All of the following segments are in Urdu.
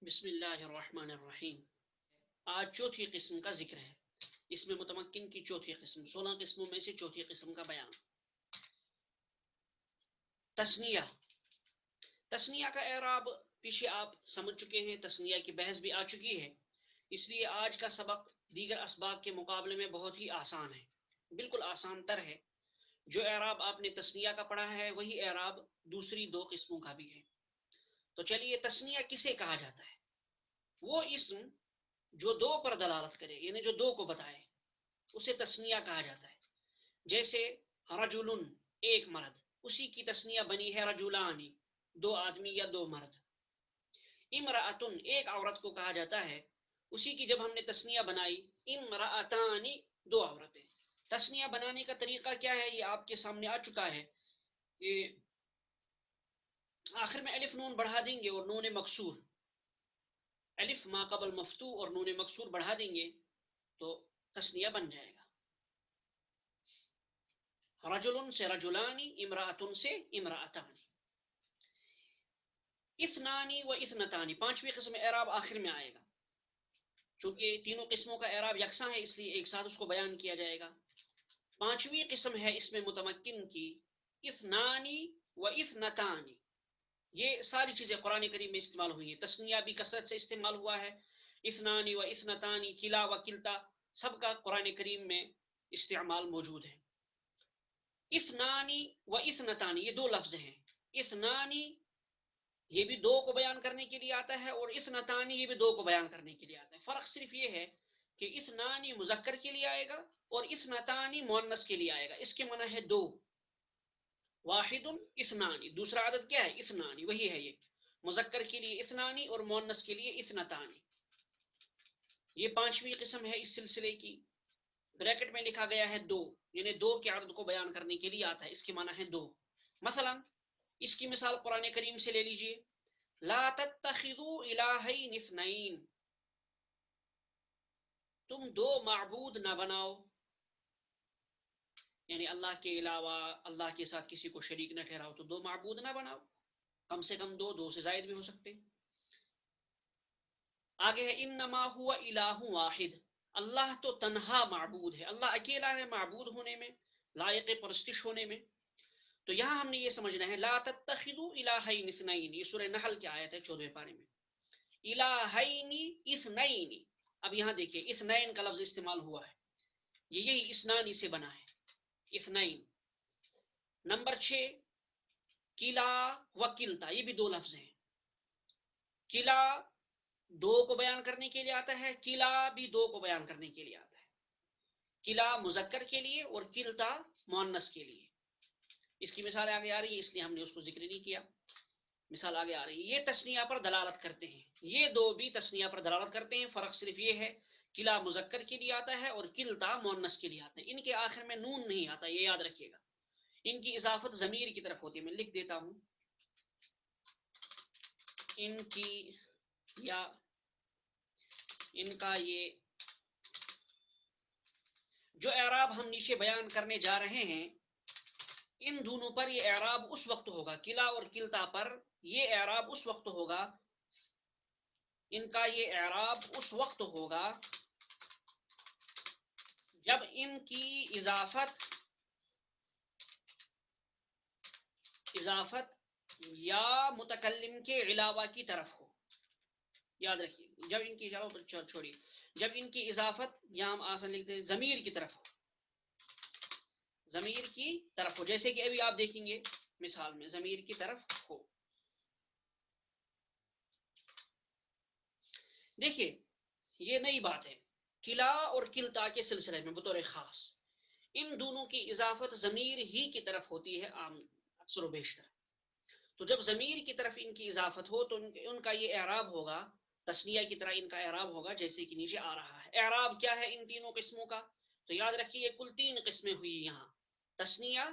بسم اللہ الرحمن الرحیم۔ آج چوتھی قسم کا ذکر ہے۔ اس میں متمکن کی چوتھی قسم، 16 قسموں میں سے چوتھی قسم کا بیان۔ تثنیہ۔ تثنیہ کا اعراب پیچھے آپ سمجھ چکے ہیں، تثنیہ کی بحث بھی آ چکی ہے، اس لیے آج کا سبق دیگر اسباق کے مقابلے میں بہت ہی آسان ہے، بالکل آسان تر ہے۔ جو اعراب آپ نے تثنیہ کا پڑھا ہے وہی اعراب دوسری دو قسموں کا بھی ہے۔ تو چلیے، تثنیہ کسے کہا جاتا ہے؟ وہ اسم جو دو پر دلالت کرے، یعنی جو دو کو بتائے، اسے تثنیہ کہا جاتا ہے۔ جیسے رجل، ایک مرد، اسی کی تثنیہ بنی ہے رجلانی، دو آدمی یا دو مرد۔ امرأتن، ایک عورت کو کہا جاتا ہے، اسی کی جب ہم نے تثنیہ بنائی امرأتانی، دو عورتیں۔ تثنیہ بنانے کا طریقہ کیا ہے یہ آپ کے سامنے آ چکا ہے۔ یہ آخر میں الف نون بڑھا دیں گے اور نون مکسور، الف ما قبل مفتو اور نون مکسور بڑھا دیں گے تو تثنیہ بن جائے گا۔ رجل سے رجلانی، امرأتن سے امرأتانی۔ اثنانی و اثنتانی، پانچویں قسم اعراب آخر میں آئے گا، چونکہ تینوں قسموں کا اعراب یکساں ہے اس لیے ایک ساتھ اس کو بیان کیا جائے گا۔ پانچویں قسم ہے اس میں متمکن کی اثنانی و اثنتانی۔ یہ ساری چیزیں قرآن کریم میں استعمال ہوئی ہیں، تثنیہ بھی کثرت سے استعمال ہوا ہے، اثنانی و اثنتانی، کلا و کلتا، سب کا قرآن کریم میں استعمال موجود ہے۔ اثنانی و اثنتانی، یہ دو لفظ ہیں۔ اثنانی یہ بھی دو کو بیان کرنے کے لیے آتا ہے، اور اثنتانی یہ بھی دو کو بیان کرنے کے لیے آتا ہے۔ فرق صرف یہ ہے کہ اثنانی مذکر کے لیے آئے گا اور اثنتانی مؤنث کے لیے آئے گا۔ اس کے معنی ہے دو، واحد اثنانی، دوسرا عدد کیا ہے؟ اثنانی، وہی ہے یہ، مذکر کے لیے اثنانی اور مؤنث کے لیے اثنتانی۔ یہ پانچویں قسم ہے اس سلسلے کی۔ بریکٹ میں لکھا گیا ہے دو، یعنی دو کے عدد کو بیان کرنے کے لیے آتا ہے، اس کے معنی ہے دو۔ مثلا اس کی مثال قرآن کریم سے لے لیجئے، لا تتخذوا الہین اثنین، تم دو معبود نہ بناؤ، یعنی اللہ کے علاوہ اللہ کے ساتھ کسی کو شریک نہ ٹھہراؤ، تو دو معبود نہ بناؤ، کم سے کم دو، دو سے زائد بھی ہو سکتے۔ آگے ہے انما هو الہ واحد، اللہ تو تنہا معبود ہے، اللہ اکیلا ہے معبود ہونے میں، لائق پرستش ہونے میں۔ تو یہاں ہم نے یہ سمجھنا ہے، لا تتخذوا الہین اثنین، یہ سورہ نحل کی آیت ہے 14 پارے میں۔ الہین اثنین، اب یہاں دیکھیے اثنین کا لفظ استعمال ہوا ہے، یہی اسنانی سے بنا ہے، اثنین۔ نمبر 6 کلا و کلتا، یہ بھی دو لفظ ہیں۔ کلا دو کو بیان کرنے کے لیے آتا ہے، کلا بھی دو کو بیان کرنے کے لیے آتا ہے، کلا مذکر کے لیے اور کلتا مؤنث کے لیے۔ اس کی مثال آگے آ رہی ہے، اس لیے ہم نے اس کو ذکر نہیں کیا، مثال آگے آ رہی ہے۔ یہ تثنیہ پر دلالت کرتے ہیں، یہ دو بھی تثنیہ پر دلالت کرتے ہیں، فرق صرف یہ ہے کلا مذکر کے لیے آتا ہے اور کلتا مؤنث کے لیے آتا ہے۔ ان کے آخر میں نون نہیں آتا، یہ یاد رکھیے گا، ان کی اضافت ضمیر کی طرف ہوتی ہے۔ میں لکھ دیتا ہوں، ان کی یا ان کا یہ جو اعراب ہم نیچے بیان کرنے جا رہے ہیں، ان دونوں پر یہ اعراب اس وقت ہوگا، کلا اور کلتا پر یہ اعراب اس وقت ہوگا، ان کا یہ اعراب اس وقت ہوگا جب ان کی اضافت یا متکلم کے علاوہ کی طرف ہو۔ یاد رکھیے، جب ان کی چھوڑیے، جب ان کی اضافت، یا ہم آسان لکھتے ہیں ضمیر کی طرف ہو، ضمیر کی طرف ہو، جیسے کہ ابھی آپ دیکھیں گے مثال میں ضمیر کی طرف ہو۔ دیکھیے یہ نئی بات ہے، کلا اور کلتا کے سلسلے میں بطور خاص ان دونوں کی اضافت ضمیر ہی کی طرف ہوتی ہے، عام اکثر و بیشتر۔ تو جب ضمیر کی طرف ان کی اضافت ہو تو ان کا یہ اعراب ہوگا، تثنیہ کی طرح ان کا اعراب ہوگا جیسے کہ نیچے آ رہا ہے۔ اعراب کیا ہے ان تینوں قسموں کا؟ تو یاد رکھیے کل 3 قسمیں ہوئی یہاں، تثنیہ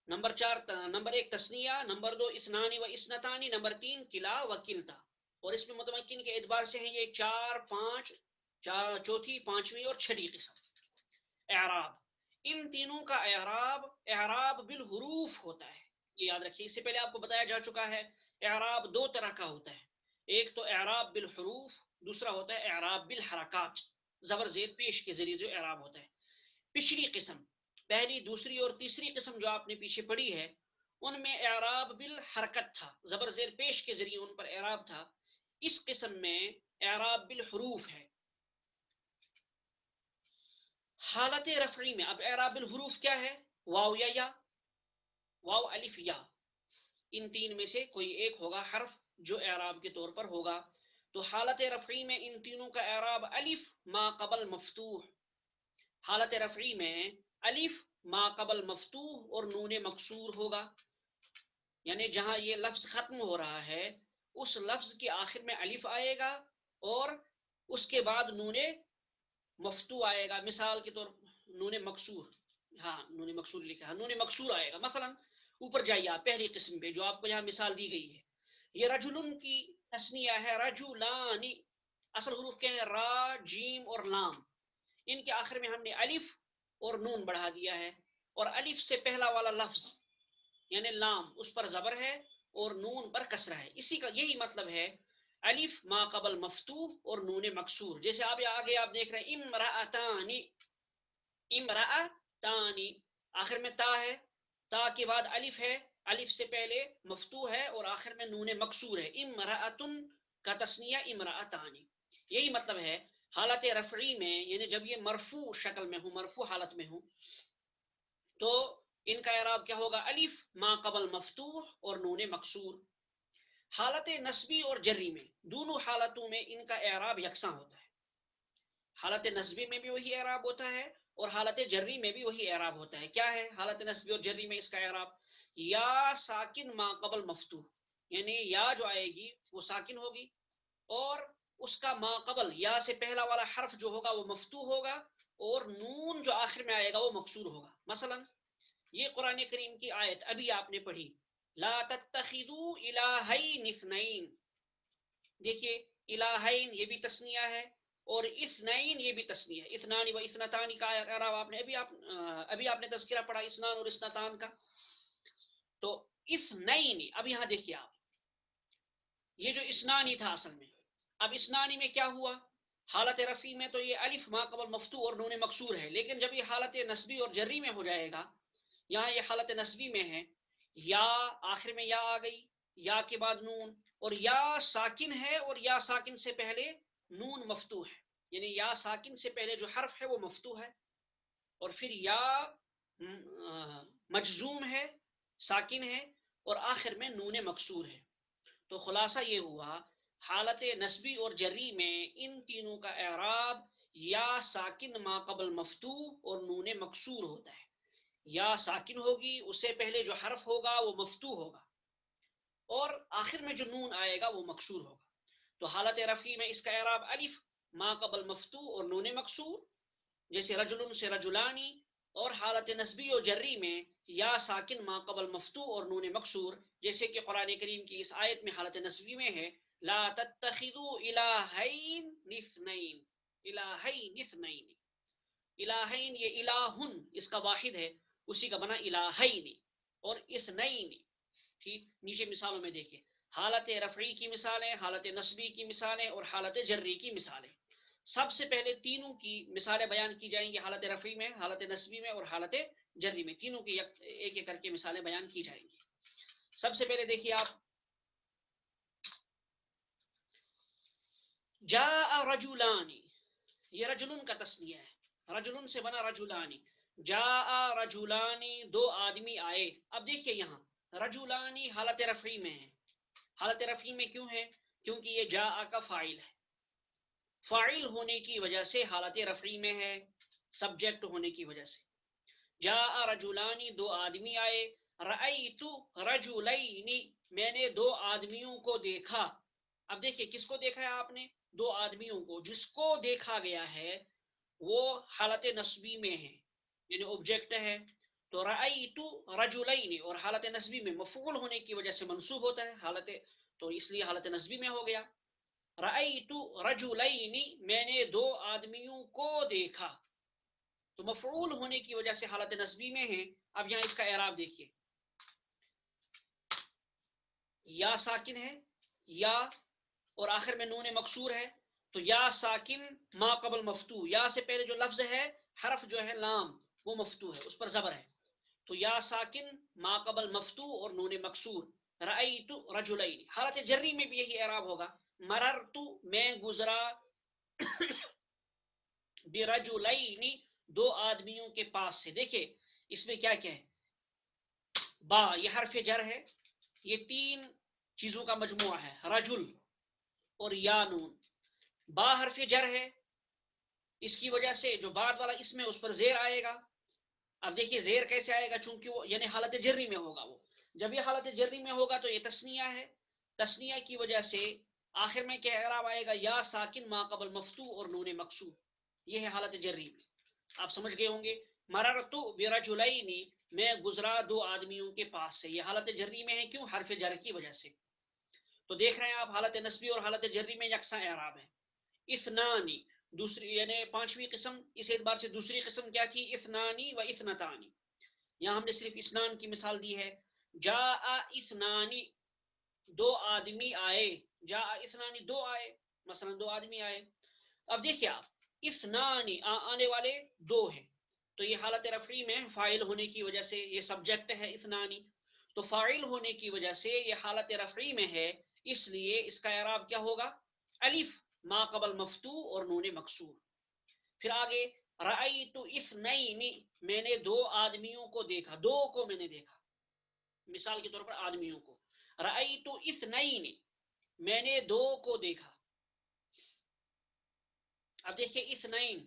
نمبر 4، نمبر 1 تثنیہ، نمبر 2 اثنانی و اثنتانی، نمبر 3 کلا و کلتا۔ اور اس میں متمکن کے اعتبار سے ہیں یہ 4، 5، چوتھی، پانچویں اور چھٹی قسم اعراب۔ ان تینوں کا اعراب بالحروف ہوتا ہے، یہ یاد رکھیے، اس سے پہلے آپ کو بتایا جا چکا ہے اعراب 2 طرح کا ہوتا ہے، ایک تو اعراب بالحروف، دوسرا ہوتا ہے اعراب بالحرکات، زبر زیر پیش کے ذریعے جو اعراب ہوتا ہے. پچھلی قسم، پہلی دوسری اور تیسری قسم جو آپ نے پیچھے پڑھی ہے، ان میں اعراب بالحرکت تھا، زبر زیر پیش کے ذریعے ان پر اعراب تھا. اس قسم میں اعراب بالحروف ہے. حالت رفعی میں اب اعراب بالحروف کیا ہے؟ واو یا یا، واو الف یا، ان تین میں سے کوئی ایک ہوگا حرف جو اعراب کے طور پر ہوگا. تو حالت رفعی میں ان تینوں کا اعراب الف ما قبل مفتوح. حالت رفعی میں الف ما قبل مفتوح اور نون مکسور ہوگا. یعنی جہاں یہ لفظ ختم ہو رہا ہے اس لفظ کے آخر میں الف آئے گا اور اس کے بعد نون مفتوح آئے گا. مثال کے طور نون مکسور، ہاں نون مکسور لکھا ہے، نون مکسور آئے گا. مثلا اوپر جائیے آپ پہلی قسم پہ جو آپ کو یہاں مثال دی گئی ہے، یہ رجلن کی تسنیہ ہے، رجلانی. اصل حروف کیا ہے؟ را، جیم اور لام. ان کے آخر میں ہم نے الف اور نون بڑھا دیا ہے، اور الف سے پہلا والا لفظ یعنی لام اس پر زبر ہے اور نون پر کسرہ ہے. اسی کا یہی مطلب ہے الف ما قبل مفتوح اور نون مکسور. جیسے آپ آگے آپ دیکھ رہے ہیں امرأتانی، امرأتانی آخر میں تا ہے، تا کے بعد الف ہے، الف سے پہلے مفتوح ہے اور آخر میں نون مکسور ہے. امرأتن کا تسنیہ امرأتانی. یہی مطلب ہے حالت رفعی میں، یعنی جب یہ مرفوع شکل میں ہوں، مرفوع حالت میں ہوں، تو ان کا اعراب کیا ہوگا؟ الف ما قبل مفتوح اور نون مکسور. حالت نسبی اور جری میں، دونوں حالتوں میں ان کا اعراب یکساں ہوتا ہے. حالت نسبی میں بھی وہی اعراب ہوتا ہے اور حالت جری میں بھی وہی اعراب ہوتا ہے. کیا ہے حالت نسبی اور جری میں اس کا اعراب؟ یا ساکن ما قبل مفتوح، یعنی یا جو آئے گی وہ ساکن ہوگی اور اس کا ما قبل یا سے پہلا والا حرف جو ہوگا وہ مفتوح ہوگا اور نون جو آخر میں آئے گا وہ مکسور ہوگا. مثلا یہ قرآن کریم کی آیت ابھی آپ نے پڑھی، لا تتخذوا الہین اثنین. دیکھیے الہین یہ بھی تسنیہ ہے اور اثنین یہ بھی تسنیہ ہے. اثنان و اثنتان کا اعراب آپ نے ابھی آپ نے تذکرہ پڑھا اثنان اور اثنتان کا. تو اثنین، اب یہاں دیکھیے آپ، یہ جو اسنانی تھا اصل میں، اب اسنانی میں کیا ہوا؟ حالت رفی میں تو یہ الف ما قبل مفتوح اور نون مکسور ہے، لیکن جب یہ حالت نسبی اور جری میں ہو جائے گا، یہاں یہ حالت نسبی میں ہے، یا آخر میں یا آ گئی، یا کے بعد نون، اور یا ساکن ہے اور یا ساکن سے پہلے نون مفتوح ہے. یعنی یا ساکن سے پہلے جو حرف ہے وہ مفتوح ہے اور پھر یا مجزوم ہے، ساکن ہے اور آخر میں نون مکسور ہے. تو خلاصہ یہ ہوا حالت نسبی اور جری میں ان تینوں کا اعراب یا ساکن ما قبل مفتوح اور نون مکسور ہوتا ہے. یا ساکن ہوگی، اس سے پہلے جو حرف ہوگا وہ مفتوح ہوگا اور آخر میں جو نون آئے گا وہ مکسور ہوگا. تو حالت رفعی میں اس کا اعراب الف ما قبل مفتوح اور نون مکسور، جیسے رجلن سے رجلانی. اور حالت نسبی و جری میں یا ساکن ما قبل مفتوح اور نون مکسور، جیسے کہ قرآن کریم کی اس آیت میں حالت نسبی میں ہے لا تتخذوا الہین اثنین، الہین اثنین. الہین یہ الہن اس کا واحد ہے، اسی کا بنا الہین اور اثنین. ٹھیک، نیچے مثالوں میں دیکھیں حالت رفعی کی مثالیں، حالت نسبی کی مثالیں اور حالت جری کی مثالیں. سب سے پہلے تینوں کی مثالیں بیان کی جائیں گی، حالت رفعی میں، حالت نسبی میں اور حالت جری میں. تینوں کی ایک ایک کر کے مثالیں بیان کی جائیں گی. سب سے پہلے دیکھیے آپ، جاء رجلانی، یہ رجلن کا تسنیہ ہے، رجلن سے بنا رجلانی. جاء رجلانی، دو آدمی آئے. اب دیکھیے یہاں رجلانی حالت رفعی میں ہے. حالت رفعی میں کیوں ہے؟ کیونکہ یہ جاء کا فاعل ہے، فاعل ہونے کی وجہ سے حالت رفعی میں ہے، سبجیکٹ ہونے کی وجہ سے. جاء رجلانی، دو آدمی آئے. رأیت رجلین، میں نے دو آدمیوں کو دیکھا. اب دیکھیے کس کو دیکھا ہے آپ نے؟ دو آدمیوں کو. جس کو دیکھا گیا ہے وہ حالت نسبی میں ہے، یعنی آبجیکٹ ہے. تو رأیت رجلین اور حالت نسبی میں مفعول ہونے کی وجہ سے منصوب ہوتا ہے حالت، تو اس لیے حالت نسبی میں ہو گیا. رأیت رجلین، میں نے دو آدمیوں کو دیکھا، تو مفعول ہونے کی وجہ سے حالت نسبی میں ہے. اب یہاں اس کا اعراب دیکھیے، یا ساکن ہے، یا اور آخر میں نون مکسور ہے، تو یا ساکن ما قبل مفتو، یا سے پہلے جو لفظ ہے حرف جو ہے لام وہ مفتو ہے، اس پر زبر ہے، تو یا ساکن ما قبل مفتو اور نون مکسور. رأیت رجلین، حالت جری میں بھی یہی اعراب ہوگا. مررت میں گزرا برجلین دو آدمیوں کے پاس سے. دیکھیں اس میں کیا کیا ہے، با یہ حرف جر ہے، یہ تین چیزوں کا مجموعہ ہے، رجل اور یا نون. با حرف جر ہے، اس کی وجہ سے جو بعد والا اسم ہے اس پر زیر آئے گا. اب دیکھیے زیر کیسے آئے گا، چونکہ وہ یعنی حالت جری میں ہوگا، وہ جب یہ حالت جری میں ہوگا تو یہ تسنیہ ہے، تسنیہ کی وجہ سے آخر میں کیا اعراب آئے گا، یا ساکن ما قبل مفتو اور نون مکسور. یہ ہے حالت جری میں، آپ سمجھ گئے ہوں گے. مررت برجلین میں گزرا دو آدمیوں کے پاس سے، یہ حالت جری میں ہے، کیوں، حرف جر کی وجہ سے. تو دیکھ رہے ہیں آپ حالت نسبی اور حالت جری میں یکساں اعراب ہے. اثنانی دوسری یعنی پانچویں قسم، اس اعتبار سے دوسری قسم کیا تھی، اثنانی و اثنتانی. یہاں ہم نے صرف اسنان کی مثال دی ہے. جاء اثنانی دو آدمی آئے، جاء اثنانی دو آئے، مثلا دو آدمی آئے. اب دیکھیے آپ اثنانی آنے والے دو ہیں، تو یہ حالت رفعی میں فاعل ہونے کی وجہ سے یہ سبجیکٹ ہے اثنانی، تو فاعل ہونے کی وجہ سے یہ حالت رفعی میں ہے، اس لیے اس کا اعراب کیا ہوگا، الف ما قبل مفتو اور نون مکسور. پھر آگے رأیت اثنین میں نے دو آدمیوں کو دیکھا، دو کو میں نے دیکھا، مثال کے طور پر آدمیوں کو. رأیت اثنین میں نے دو کو دیکھا. اب دیکھیے اثنین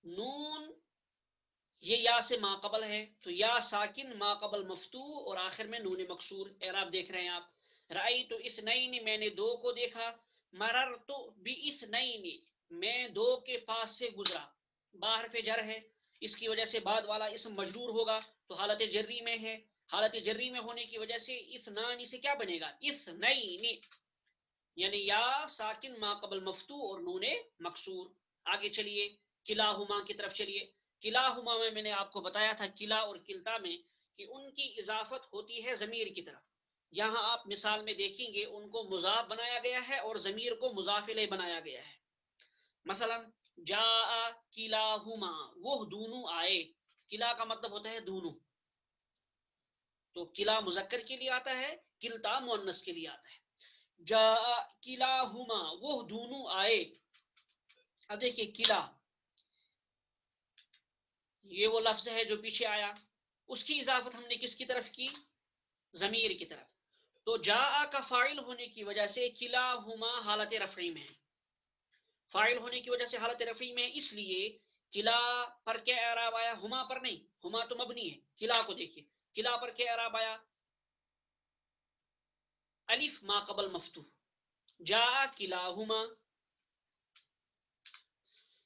نون یہ یا سے ما قبل ہے، تو یا ساکن ما قبل مفتو اور آخر میں نون مکسور. اعراب دیکھ رہے ہیں آپ، رأیت اثنین میں نے دو کو دیکھا. مررت باثنین میں دو کے پاس سے گزرا، با حرف جر ہے، اس کی وجہ سے بعد والا اسم مجرور ہوگا، تو حالت جری میں ہے. حالت جری میں ہونے کی وجہ سے اثنان سے کیا بنے گا، اثنین، یعنی یا ساکن ما قبل مفتو اور نون مکسور. آگے چلیے کلاہما کی طرف چلیے. کلاہما میں نے آپ کو بتایا تھا کلا اور کلتا میں کہ ان کی اضافت ہوتی ہے ضمیر کی طرف. یہاں آپ مثال میں دیکھیں گے ان کو مضاف بنایا گیا ہے اور ضمیر کو مضاف الیہ بنایا گیا ہے. مثلا جاء کلاہما وہ دونوں آئے، کلا کا مطلب ہوتا ہے دونوں، تو کلا مذکر کے لیے آتا ہے، کلتا مؤنث کے لیے آتا ہے. جاء کلاہما وہ دونوں آئے. اب دیکھیے کلا یہ وہ لفظ ہے جو پیچھے آیا، اس کی اضافت ہم نے کس کی طرف کی، ضمیر کی طرف. تو جاء کا فاعل ہونے کی وجہ سے کلاہما حالت رفعی میں ہے، فاعل ہونے کی وجہ سے حالت رفعی میں، اس لیے کلا پر کیا اعراب آیا، ہما پر نہیں، ہما تو مبنی ہے. کلا کو دیکھیے کلا پر کیا اعراب آیا، الف ما قبل مفتوح. جاء کلاہما.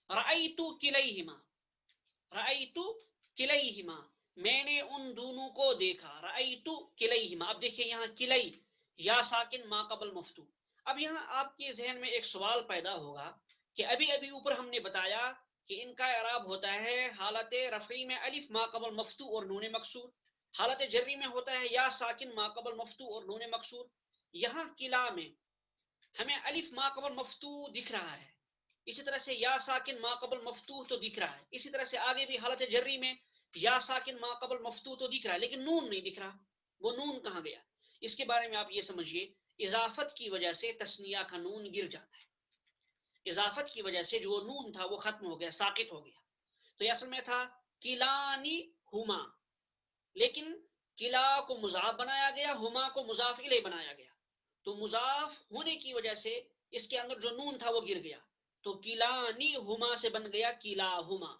رأیت کلیہما، رأیت کلیہما میں نے ان دونوں کو دیکھا. رأیت کلیہما، اب دیکھیں یہاں کلی یا ساکن ما قبل مفتو. اب یہاں آپ کے ذہن میں ایک سوال پیدا ہوگا کہ ابھی ابھی اوپر ہم نے بتایا کہ ان کا اعراب ہوتا ہے حالت رفعی میں الف ما قبل مفتو اور نون مکسور، حالت جری میں ہوتا ہے یا ساکن ما قبل مفتو اور نون مکسور. یہاں کلا میں ہمیں الف ما قبل مفتو دکھ رہا ہے، اسی طرح سے یا ساکن ما قبل مفتوح تو دکھ رہا ہے، اسی طرح سے آگے بھی حالت جری میں یا ساکن ما قبل مفتوح تو دکھ رہا ہے، لیکن نون نہیں دکھ رہا. وہ نون کہاں گیا، اس کے بارے میں آپ یہ سمجھیے اضافت کی وجہ سے تثنیہ کا نون گر جاتا ہے، اضافت کی وجہ سے جو نون تھا وہ ختم ہو گیا، ساقط ہو گیا. تو یہ اصل میں تھا کلانی ہما، لیکن کلا کو مضاف بنایا گیا، ہما کو مضاف الیہ بنایا گیا، تو مضاف ہونے کی وجہ سے اس کے اندر جو نون تھا وہ گر گیا، تو کلانی ہما سے بن گیا کلاہما.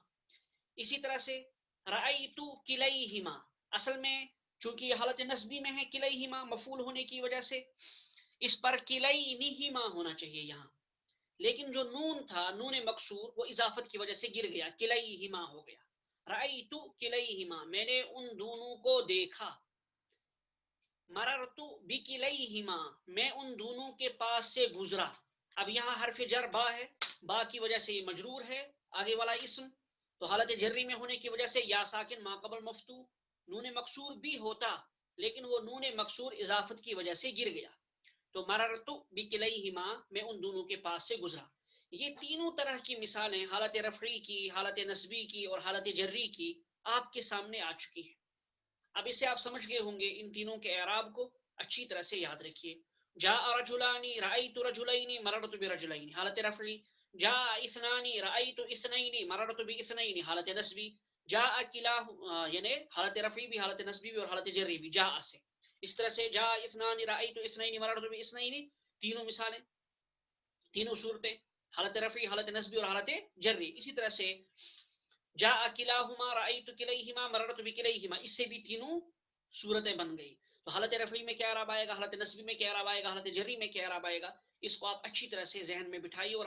اسی طرح سے رأیت کلیہما، اصل میں چونکہ یہ حالت نسبی میں ہے کلیہما مفعول ہونے کی وجہ سے اس پر کلینہما ہونا چاہیے یہاں، لیکن جو نون تھا نون مکسور وہ اضافت کی وجہ سے گر گیا، کلیہما ہو گیا. رأیت کلیہما میں نے ان دونوں کو دیکھا. مررت بکلیہما میں ان دونوں کے پاس سے گزرا. اب یہاں حرف جر با ہے، با کی وجہ سے یہ مجرور ہے آگے والا اسم، تو حالت جری میں ہونے کی وجہ سے یا ساکن ما قبل مفتو نون مکسور بھی ہوتا، لیکن وہ نون مکسور اضافت کی وجہ سے گر گیا. تو مررتو بکلیہما میں ان دونوں کے پاس سے گزرا. یہ تینوں طرح کی مثالیں حالت رفعی کی، حالت نصبی کی اور حالت جری کی آپ کے سامنے آ چکی ہیں. اب اسے آپ سمجھ گئے ہوں گے. ان تینوں کے اعراب کو اچھی طرح سے یاد رکھیے. جاء رجلان رأيت رجلين مررت برجلين حالت رفعی. جاء اثنان رأيت اثنين مررت باثنين حالت نصبی. جاء کلاہ یعنی حالت رفعی بھی، حالت نصبی بھی اور حالت جری بھی جاء سے. اس طرح سے جاء اثنان رأيت اثنين مررت باثنين تینوں مثالیں، تینوں صورتیں، حالت رفعی، حالت نصبی اور حالت جری. اسی طرح سے جاء کلاہما رأیت کلیہما مررت بکلیہما، اس سے بھی تینوں صورتیں بن گئی. تو حالت رفعی میں کیا اعراب آئے گا، حالت نصبی میں کیا اعراب آئے گا، حالت جری میں کیا اعراب آئے گا، اس کو آپ اچھی طرح سے ذہن میں بٹھائیے اور